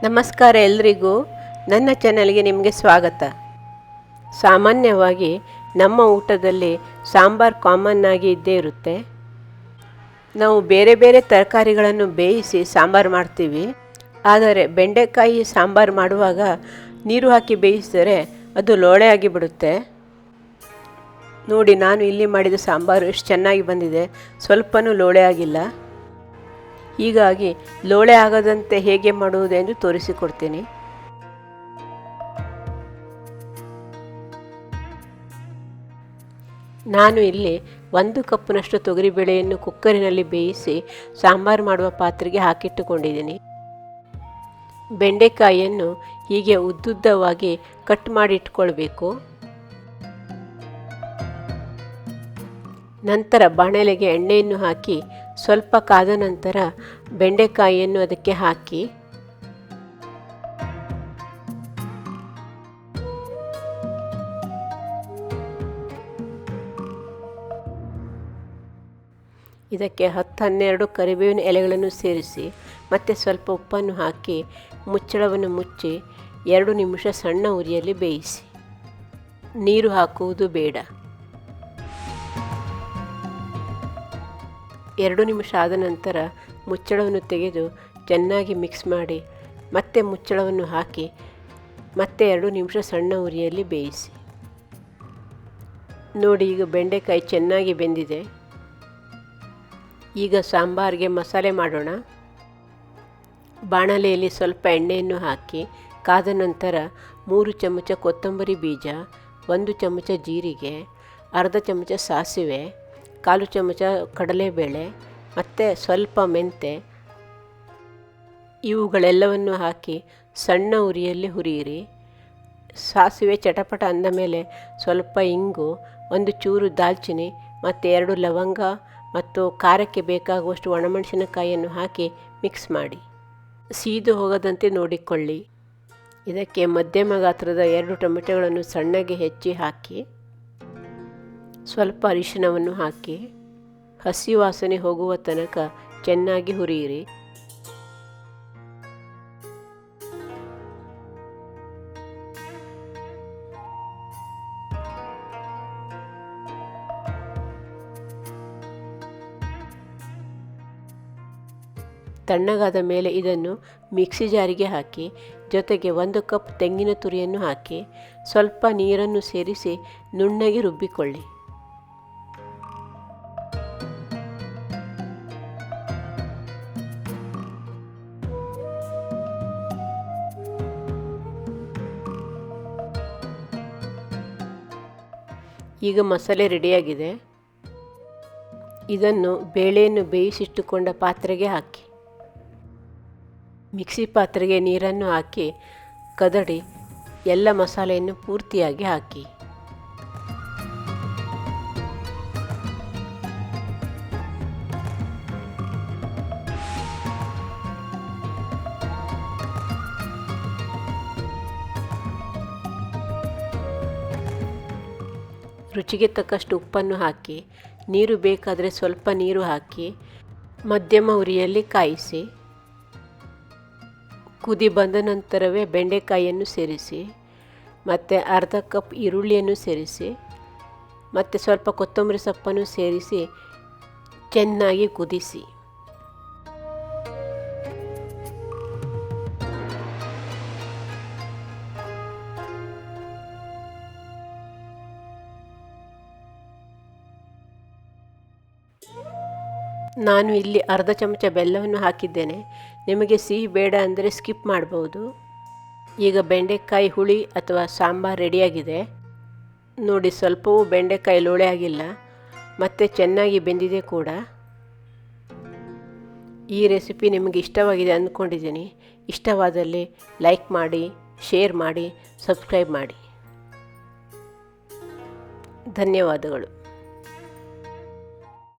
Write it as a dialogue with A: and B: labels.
A: ನಮಸ್ಕಾರ ಎಲ್ರಿಗೂ. ನನ್ನ ಚಾನಲ್ಗೆ ನಿಮಗೆ ಸ್ವಾಗತ. ಸಾಮಾನ್ಯವಾಗಿ ನಮ್ಮ ಊಟದಲ್ಲಿ ಸಾಂಬಾರು ಕಾಮನ್ ಆಗಿ ಇದ್ದೇ ಇರುತ್ತೆ. ನಾವು ಬೇರೆ ಬೇರೆ ತರಕಾರಿಗಳನ್ನು ಬೇಯಿಸಿ ಸಾಂಬಾರು ಮಾಡ್ತೀವಿ. ಆದರೆ ಬೆಂಡೆಕಾಯಿ ಸಾಂಬಾರು ಮಾಡುವಾಗ ನೀರು ಹಾಕಿ ಬೇಯಿಸಿದರೆ ಅದು ಲೋಳೆ ಆಗಿಬಿಡುತ್ತೆ. ನೋಡಿ, ನಾನು ಇಲ್ಲಿ ಮಾಡಿದ ಸಾಂಬಾರು ಎಷ್ಟು ಚೆನ್ನಾಗಿ ಬಂದಿದೆ, ಸ್ವಲ್ಪನೂ ಲೋಳೆ ಆಗಿಲ್ಲ. ಹೀಗಾಗಿ ಲೋಳೆ ಆಗದಂತೆ ಹೇಗೆ ಮಾಡುವುದೆಂದು ತೋರಿಸಿಕೊಡ್ತೀನಿ. ನಾನು ಇಲ್ಲಿ 1 ಕಪ್ನಷ್ಟು ತೊಗರಿಬೇಳೆಯನ್ನು ಕುಕ್ಕರಿನಲ್ಲಿ ಬೇಯಿಸಿ ಸಾಂಬಾರು ಮಾಡುವ ಪಾತ್ರೆಗೆ ಹಾಕಿಟ್ಟುಕೊಂಡಿದ್ದೀನಿ. ಬೆಂಡೆಕಾಯಿಯನ್ನು ಹೀಗೆ ಉದ್ದುದ್ದವಾಗಿ ಕಟ್ ಮಾಡಿ ಇಟ್ಕೊಳ್ಬೇಕು. ನಂತರ ಬಾಣಲೆಗೆ ಎಣ್ಣೆಯನ್ನು ಹಾಕಿ ಸ್ವಲ್ಪ ಕಾದ ನಂತರ ಬೆಂಡೆಕಾಯಿಯನ್ನು ಅದಕ್ಕೆ ಹಾಕಿ ಇದಕ್ಕೆ 10-12 ಕರಿಬೇವಿನ ಎಲೆಗಳನ್ನು ಸೇರಿಸಿ ಮತ್ತೆ ಸ್ವಲ್ಪ ಉಪ್ಪನ್ನು ಹಾಕಿ ಮುಚ್ಚಳವನ್ನು ಮುಚ್ಚಿ 2 ನಿಮಿಷ ಸಣ್ಣ ಉರಿಯಲ್ಲಿ ಬೇಯಿಸಿ. ನೀರು ಹಾಕುವುದು ಬೇಡ. 2 ನಿಮಿಷ ಆದ ನಂತರ ಮುಚ್ಚಳವನ್ನು ತೆಗೆದು ಚೆನ್ನಾಗಿ ಮಿಕ್ಸ್ ಮಾಡಿ ಮತ್ತೆ ಮುಚ್ಚಳವನ್ನು ಹಾಕಿ ಮತ್ತೆ 2 ನಿಮಿಷ ಸಣ್ಣ ಉರಿಯಲ್ಲಿ ಬೇಯಿಸಿ. ನೋಡಿ, ಈಗ ಬೆಂಡೆಕಾಯಿ ಚೆನ್ನಾಗಿ ಬೆಂದಿದೆ. ಈಗ ಸಾಂಬಾರಿಗೆ ಮಸಾಲೆ ಮಾಡೋಣ. ಬಾಣಲೆಯಲ್ಲಿ ಸ್ವಲ್ಪ ಎಣ್ಣೆಯನ್ನು ಹಾಕಿ ಕಾದ ನಂತರ 3 ಚಮಚ ಕೊತ್ತಂಬರಿ ಬೀಜ, 1 ಚಮಚ ಜೀರಿಗೆ, ಅರ್ಧ ಚಮಚ ಸಾಸಿವೆ, 1/4 ಚಮಚ ಕಡಲೆಬೇಳೆ ಮತ್ತು ಸ್ವಲ್ಪ ಮೆಂತೆ ಇವುಗಳೆಲ್ಲವನ್ನು ಹಾಕಿ ಸಣ್ಣ ಉರಿಯಲ್ಲಿ ಹುರಿಯಿರಿ. ಸಾಸಿವೆ ಚಟಪಟ ಅಂದ ಮೇಲೆ ಸ್ವಲ್ಪ ಇಂಗು, 1 ಚೂರು ದಾಲ್ಚಿನ್ನಿ ಮತ್ತು 2 ಲವಂಗ ಮತ್ತು ಖಾರಕ್ಕೆ ಬೇಕಾಗುವಷ್ಟು ಒಣಮೆಣಸಿನಕಾಯಿಯನ್ನು ಹಾಕಿ ಮಿಕ್ಸ್ ಮಾಡಿ. ಸೀದು ಹೋಗದಂತೆ ನೋಡಿಕೊಳ್ಳಿ. ಇದಕ್ಕೆ ಮಧ್ಯಮ ಗಾತ್ರದ 2 ಟೊಮೆಟೊಗಳನ್ನು ಸಣ್ಣಗೆ ಹೆಚ್ಚಿ ಹಾಕಿ ಸ್ವಲ್ಪ ಅರಿಶಿನವನ್ನು ಹಾಕಿ ಹಸಿ ವಾಸನೆ ಹೋಗುವ ತನಕ ಚೆನ್ನಾಗಿ ಹುರಿಯಿರಿ. ತಣ್ಣಗಾದ ಮೇಲೆ ಇದನ್ನು ಮಿಕ್ಸಿ ಜಾರಿಗೆ ಹಾಕಿ ಜೊತೆಗೆ 1 ಕಪ್ ತೆಂಗಿನ ತುರಿಯನ್ನು ಹಾಕಿ ಸ್ವಲ್ಪ ನೀರನ್ನು ಸೇರಿಸಿ ನುಣ್ಣಗೆ ರುಬ್ಬಿಕೊಳ್ಳಿ. ಈಗ ಮಸಾಲೆ ರೆಡಿಯಾಗಿದೆ. ಇದನ್ನು ಬೇಳೆಯನ್ನು ಬೇಯಿಸಿಟ್ಟುಕೊಂಡ ಪಾತ್ರೆಗೆ ಹಾಕಿ ಮಿಕ್ಸಿ ಪಾತ್ರೆಗೆ ನೀರನ್ನು ಹಾಕಿ ಕದಡಿ ಎಲ್ಲ ಮಸಾಲೆಯನ್ನು ಪೂರ್ತಿಯಾಗಿ ಹಾಕಿ. ರುಚಿಗೆ ತಕ್ಕಷ್ಟು ಉಪ್ಪನ್ನು ಹಾಕಿ ನೀರು ಬೇಕಾದರೆ ಸ್ವಲ್ಪ ನೀರು ಹಾಕಿ ಮಧ್ಯಮ ಉರಿಯಲ್ಲಿ ಕಾಯಿಸಿ. ಕುದಿ ಬಂದ ನಂತರವೇ ಬೆಂಡೆಕಾಯಿಯನ್ನು ಸೇರಿಸಿ ಮತ್ತು ಅರ್ಧ ಕಪ್ ಈರುಳ್ಳಿಯನ್ನು ಸೇರಿಸಿ ಮತ್ತು ಸ್ವಲ್ಪ ಕೊತ್ತಂಬರಿ ಸೊಪ್ಪನ್ನು ಸೇರಿಸಿ ಚೆನ್ನಾಗಿ ಕುದಿಸಿ. ನಾನು ಇಲ್ಲಿ ಅರ್ಧ ಚಮಚ ಬೆಲ್ಲವನ್ನು ಹಾಕಿದ್ದೇನೆ. ನಿಮಗೆ ಸಿಹಿ ಬೇಡ ಅಂದರೆ ಸ್ಕಿಪ್ ಮಾಡ್ಬೋದು. ಈಗ ಬೆಂಡೆಕಾಯಿ ಹುಳಿ ಅಥವಾ ಸಾಂಬಾರು ರೆಡಿಯಾಗಿದೆ. ನೋಡಿ, ಸ್ವಲ್ಪವೂ ಬೆಂಡೆಕಾಯಿ ಲೋಳೆ ಆಗಿಲ್ಲ ಮತ್ತು ಚೆನ್ನಾಗಿ ಬೆಂದಿದೆ ಕೂಡ. ಈ ರೆಸಿಪಿ ನಿಮಗೆ ಇಷ್ಟವಾಗಿದೆ ಅಂದ್ಕೊಂಡಿದ್ದೀನಿ. ಇಷ್ಟವಾದಲ್ಲಿ ಲೈಕ್ ಮಾಡಿ, ಶೇರ್ ಮಾಡಿ, ಸಬ್ಸ್ಕ್ರೈಬ್ ಮಾಡಿ. ಧನ್ಯವಾದಗಳು.